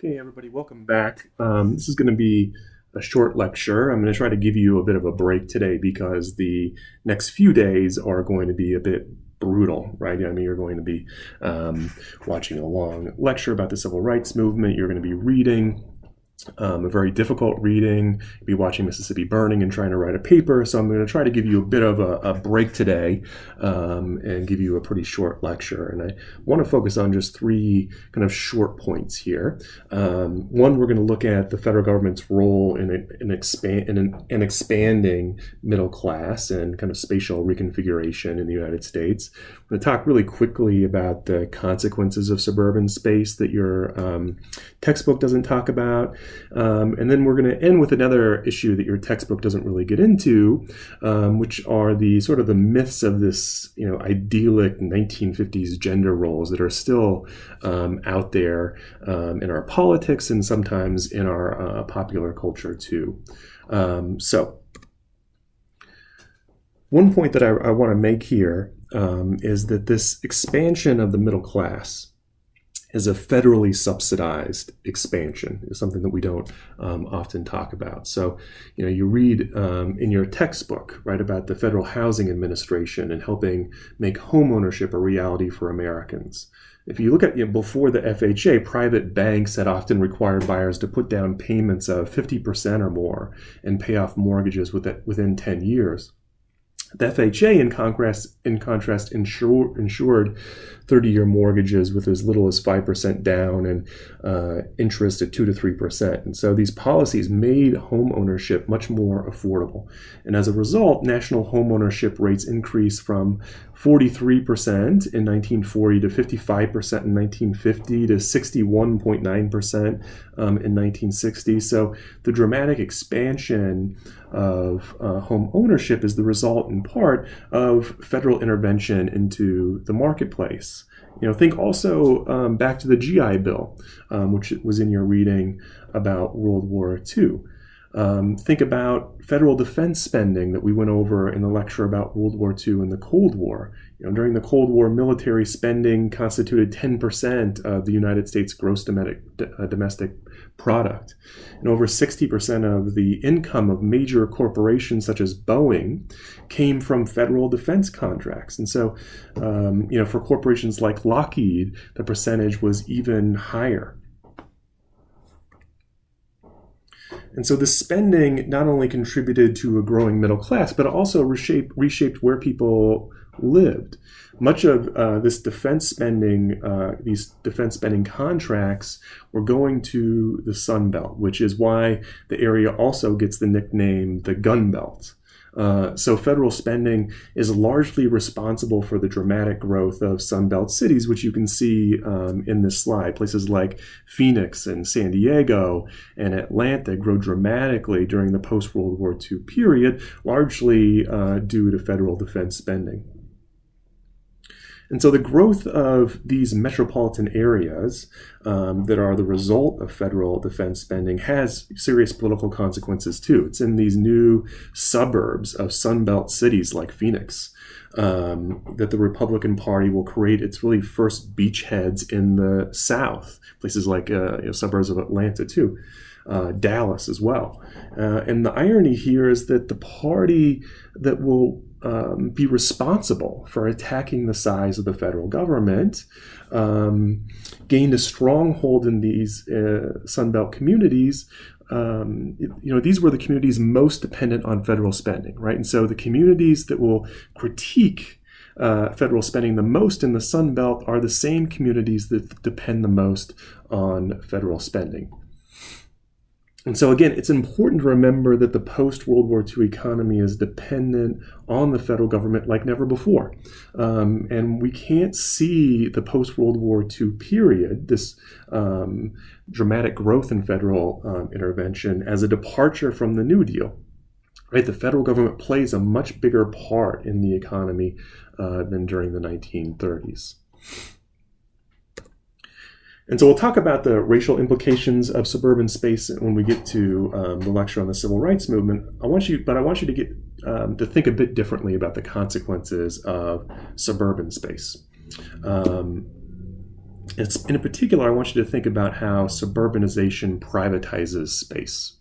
Okay, everybody, welcome back. This is going to be a short lecture. I'm going to try to give you a bit of a break today because the next few days are going to be a bit brutal, right? I mean, you're going to be watching a long lecture about the civil rights movement. You're going to be reading a very difficult reading, be watching Mississippi Burning and trying to write a paper. So I'm going to try to give you a bit of a break today and give you a pretty short lecture. And I want to focus on just three kind of short points here. One, we're going to look at the federal government's role in expanding middle class and kind of spatial reconfiguration in the United States. I'm going to talk really quickly about the consequences of suburban space that your textbook doesn't talk about. And then we're going to end with another issue that your textbook doesn't really get into, which are the sort of the myths of this, idyllic 1950s gender roles that are still out there in our politics and sometimes in our popular culture too. So one point that I want to make here is that this expansion of the middle class is a federally subsidized expansion. Is something that we don't often talk about. So, you read in your textbook, right, about the Federal Housing Administration and helping make home ownership a reality for Americans. If you look at before the FHA, private banks had often required buyers to put down payments of 50% or more and pay off mortgages within 10 years. The FHA, in contrast, insured 30-year mortgages with as little as 5% down and interest at 2 to 3%. And so these policies made home ownership much more affordable. And as a result, national home ownership rates increased from 43% in 1940 to 55% in 1950 to 61.9% in 1960. So the dramatic expansion of home ownership is the result in part of federal intervention into the marketplace. Think also back to the GI Bill, which was in your reading about World War II. Think about federal defense spending that we went over in the lecture about World War II and the Cold War. During the Cold War, military spending constituted 10% of the United States gross domestic product. And over 60% of the income of major corporations such as Boeing came from federal defense contracts. And so, for corporations like Lockheed, the percentage was even higher. And so the spending not only contributed to a growing middle class, but also reshaped where people lived. Much of this defense spending, these defense spending contracts were going to the Sun Belt, which is why the area also gets the nickname the Gun Belt. So federal spending is largely responsible for the dramatic growth of Sunbelt cities, which you can see in this slide. Places like Phoenix and San Diego and Atlanta grow dramatically during the post-World War II period, largely due to federal defense spending. And so the growth of these metropolitan areas that are the result of federal defense spending has serious political consequences too. It's in these new suburbs of Sunbelt cities like Phoenix that the Republican Party will create its really first beachheads in the South, places like suburbs of Atlanta too. Dallas as well. And the irony here is that the party that will be responsible for attacking the size of the federal government gained a stronghold in these Sunbelt communities. These were the communities most dependent on federal spending, right? And so the communities that will critique federal spending the most in the Sun Belt are the same communities that depend the most on federal spending. And so again, it's important to remember that the post-World War II economy is dependent on the federal government like never before. And we can't see the post-World War II period, this dramatic growth in federal intervention, as a departure from the New Deal. Right? The federal government plays a much bigger part in the economy than during the 1930s. And so we'll talk about the racial implications of suburban space when we get to the lecture on the civil rights movement. I want you to get to think a bit differently about the consequences of suburban space. In particular, I want you to think about how suburbanization privatizes space.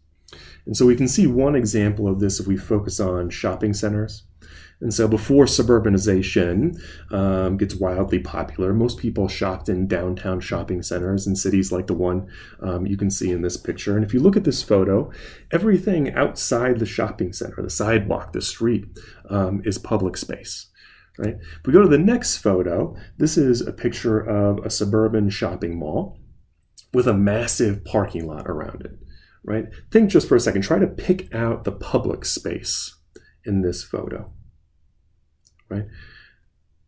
And so we can see one example of this if we focus on shopping centers. And so before suburbanization gets wildly popular, most people shopped in downtown shopping centers in cities like the one you can see in this picture. And if you look at this photo, everything outside the shopping center, the sidewalk, the street, is public space. Right? If we go to the next photo, this is a picture of a suburban shopping mall with a massive parking lot around it. Right? Think just for a second. Try to pick out the public space in this photo. Right?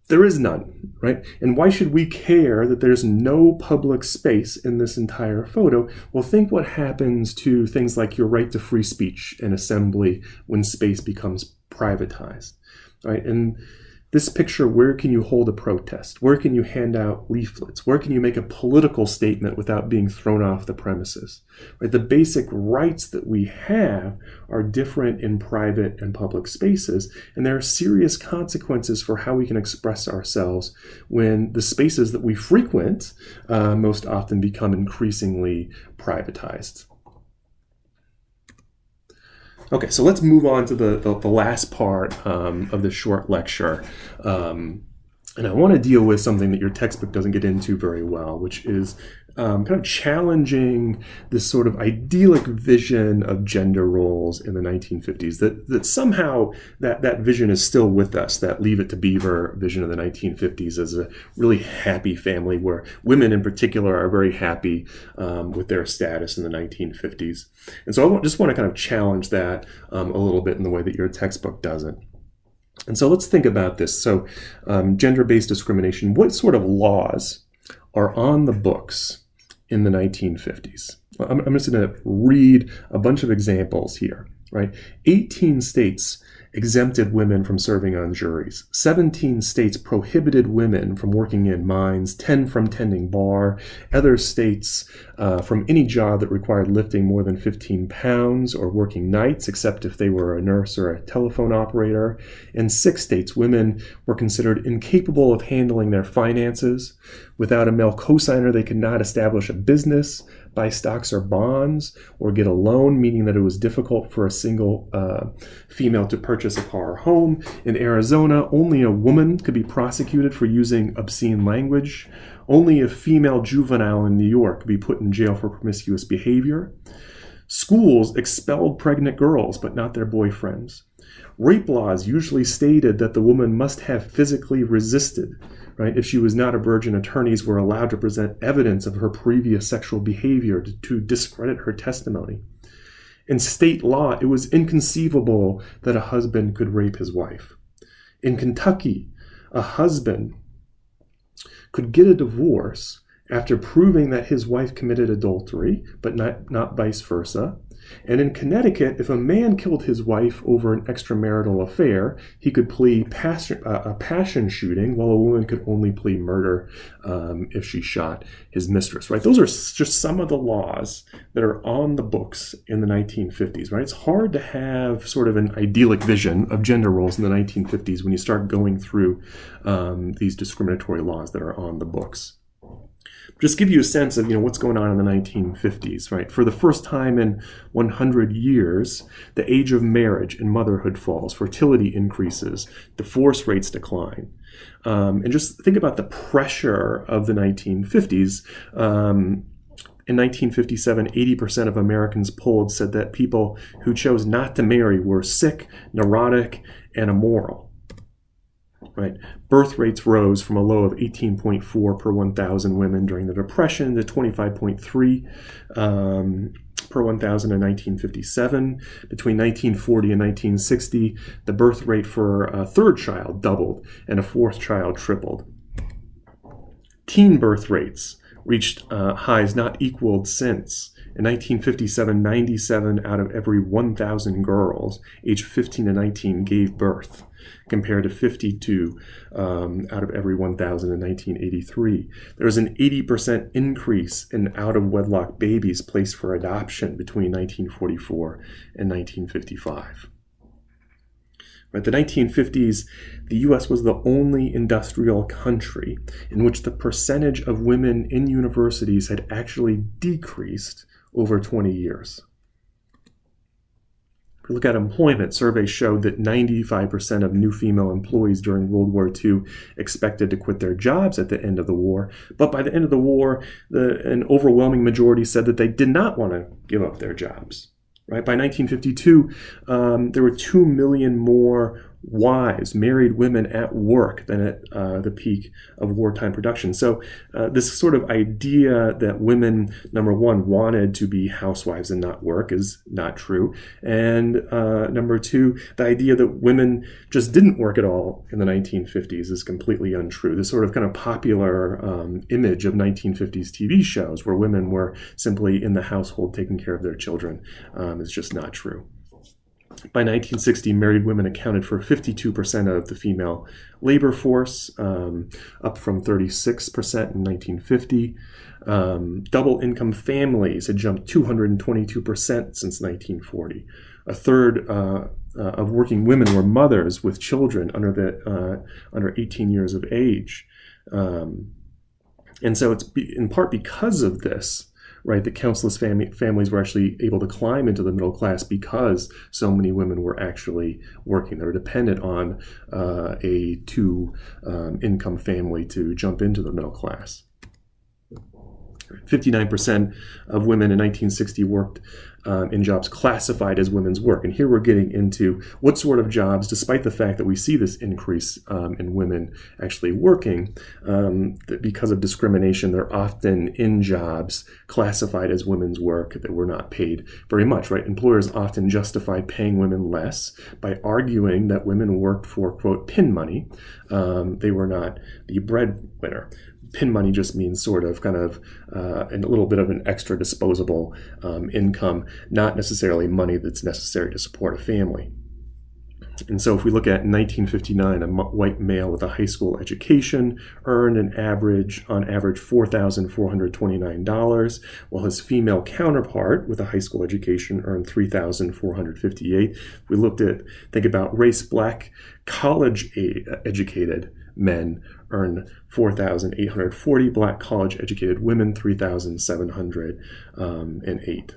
There is none, right? And why should we care that there's no public space in this entire photo? Well, think what happens to things like your right to free speech and assembly when space becomes privatized, right? And this picture, where can you hold a protest? Where can you hand out leaflets? Where can you make a political statement without being thrown off the premises? Right? The basic rights that we have are different in private and public spaces, and there are serious consequences for how we can express ourselves when the spaces that we frequent most often become increasingly privatized. Okay, so let's move on to the last part of this short lecture. And I want to deal with something that your textbook doesn't get into very well, which is kind of challenging this sort of idyllic vision of gender roles in the 1950s, that somehow that vision is still with us, that Leave It to Beaver vision of the 1950s as a really happy family where women in particular are very happy with their status in the 1950s. And so I just want to kind of challenge that a little bit in the way that your textbook doesn't. And so let's think about this. So gender-based discrimination, what sort of laws are on the books in the 1950s? I'm just going to read a bunch of examples here, right? 18 states exempted women from serving on juries. 17 states prohibited women from working in mines, 10 from tending bar. Other states from any job that required lifting more than 15 pounds or working nights, except if they were a nurse or a telephone operator. In 6 states, women were considered incapable of handling their finances. Without a male cosigner, they could not establish a business, buy stocks or bonds, or get a loan, meaning that it was difficult for a single female to purchase a car or home. In Arizona, only a woman could be prosecuted for using obscene language. Only a female juvenile in New York could be put in jail for promiscuous behavior. Schools expelled pregnant girls, but not their boyfriends. Rape laws usually stated that the woman must have physically resisted. Right? If she was not a virgin, attorneys were allowed to present evidence of her previous sexual behavior to discredit her testimony. In state law, it was inconceivable that a husband could rape his wife. In Kentucky, a husband could get a divorce after proving that his wife committed adultery, but not vice versa. And in Connecticut, if a man killed his wife over an extramarital affair, he could plead a passion shooting, while a woman could only plead murder if she shot his mistress. Right? Those are just some of the laws that are on the books in the 1950s. Right? It's hard to have sort of an idyllic vision of gender roles in the 1950s when you start going through these discriminatory laws that are on the books. Just give you a sense of what's going on in the 1950s, right? For the first time in 100 years, the age of marriage and motherhood falls, fertility increases, divorce rates decline. And just think about the pressure of the 1950s. In 1957, 80% of Americans polled said that people who chose not to marry were sick, neurotic, and immoral. Right. Birth rates rose from a low of 18.4 per 1,000 women during the Depression to 25.3 per 1,000 in 1957. Between 1940 and 1960, the birth rate for a third child doubled and a fourth child tripled. Teen birth rates reached highs not equaled since. In 1957, 97 out of every 1,000 girls aged 15 to 19 gave birth, compared to 52 out of every 1,000 in 1983. There was an 80% increase in out-of-wedlock babies placed for adoption between 1944 and 1955. Right, the 1950s, the U.S. was the only industrial country in which the percentage of women in universities had actually decreased over 20 years. If we look at employment, surveys showed that 95% of new female employees during World War II expected to quit their jobs at the end of the war. But by the end of the war, an overwhelming majority said that they did not want to give up their jobs. Right? By 1952, there were 2 million more wives, married women at work than at the peak of wartime production. So this sort of idea that women, number one, wanted to be housewives and not work is not true. And number two, the idea that women just didn't work at all in the 1950s is completely untrue. This sort of kind of popular image of 1950s TV shows where women were simply in the household taking care of their children is just not true. By 1960, married women accounted for 52% of the female labor force, up from 36% in 1950. Double-income families had jumped 222% since 1940. A third of working women were mothers with children under 18 years of age. And so it's in part because of this, right, that countless families were actually able to climb into the middle class because so many women were actually working. They were dependent on a two-income family to jump into the middle class. 59% of women in 1960 worked in jobs classified as women's work. And here we're getting into what sort of jobs, despite the fact that we see this increase in women actually working, that because of discrimination, they're often in jobs classified as women's work that were not paid very much, right? Employers often justify paying women less by arguing that women worked for, quote, pin money. They were not the breadwinner. Pin money just means sort of kind of a little bit of an extra disposable income, not necessarily money that's necessary to support a family. And so if we look at 1959, a white male with a high school education earned on average $4,429, while his female counterpart with a high school education earned $3,458. We think about race, black, college-educated men earn $4,840, black college-educated women $3,708.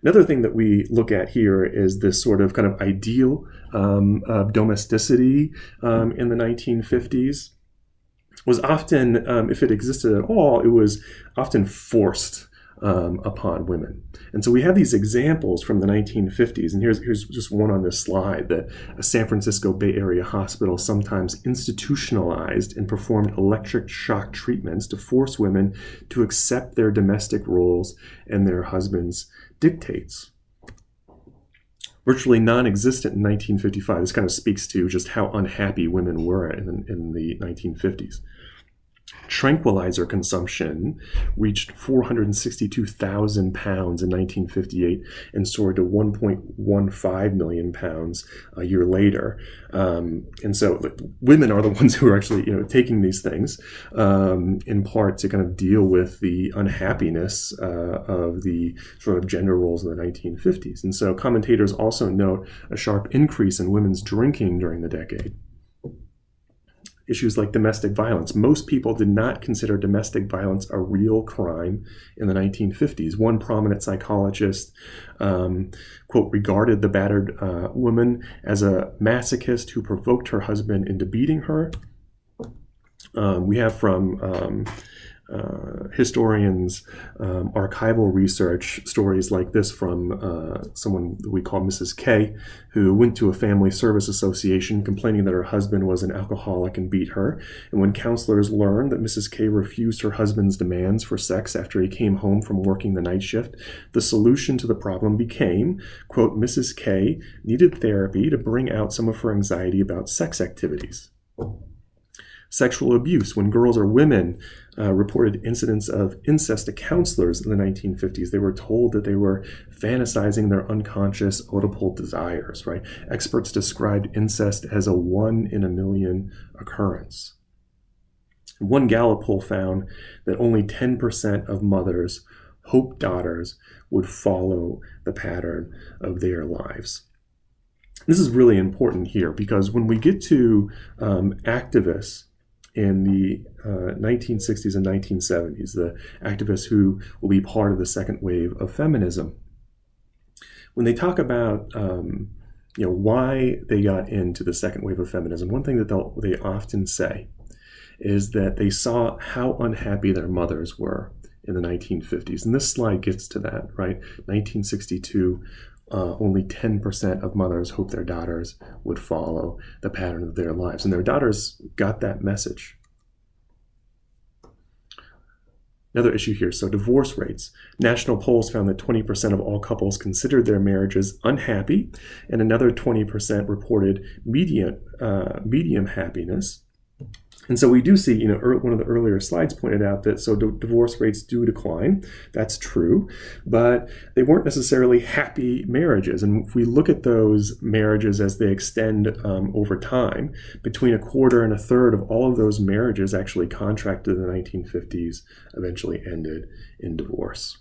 Another thing that we look at here is this sort of kind of ideal of domesticity in the 1950s was often, if it existed at all, it was often forced upon women. And so we have these examples from the 1950s, and here's just one on this slide, that a San Francisco Bay Area hospital sometimes institutionalized and performed electric shock treatments to force women to accept their domestic roles and their husbands' dictates. Virtually non-existent in 1955. This kind of speaks to just how unhappy women were in the 1950s. Tranquilizer consumption reached 462,000 pounds in 1958 and soared to 1.15 million pounds a year later. And so women are the ones who are actually, taking these things in part to kind of deal with the unhappiness of the sort of gender roles in the 1950s. And so commentators also note a sharp increase in women's drinking during the decade. Issues like domestic violence. Most people did not consider domestic violence a real crime in the 1950s. One prominent psychologist, quote, regarded the battered woman as a masochist who provoked her husband into beating her. We have from historians' archival research stories like this from someone that we call Mrs. K, who went to a family service association complaining that her husband was an alcoholic and beat her. And when counselors learned that Mrs. K refused her husband's demands for sex after he came home from working the night shift, the solution to the problem became, quote, Mrs. K needed therapy to bring out some of her anxiety about sex activities. Sexual abuse. When girls or women reported incidents of incest to counselors in the 1950s, they were told that they were fantasizing their unconscious oedipal desires, right? Experts described incest as a 1 in a million occurrence. One Gallup poll found that only 10% of mothers hoped daughters would follow the pattern of their lives. This is really important here because when we get to activists in the 1960s and 1970s, the activists who will be part of the second wave of feminism, when they talk about why they got into the second wave of feminism, one thing that they often say is that they saw how unhappy their mothers were in the 1950s. And this slide gets to that, right? 1962, only 10% of mothers hoped their daughters would follow the pattern of their lives. And their daughters got that message. Another issue here, so divorce rates. National polls found that 20% of all couples considered their marriages unhappy, and another 20% reported medium happiness. And so we do see, one of the earlier slides pointed out that divorce rates do decline. That's true, but they weren't necessarily happy marriages. And if we look at those marriages as they extend over time, between a quarter and a third of all of those marriages actually contracted in the 1950s eventually ended in divorce.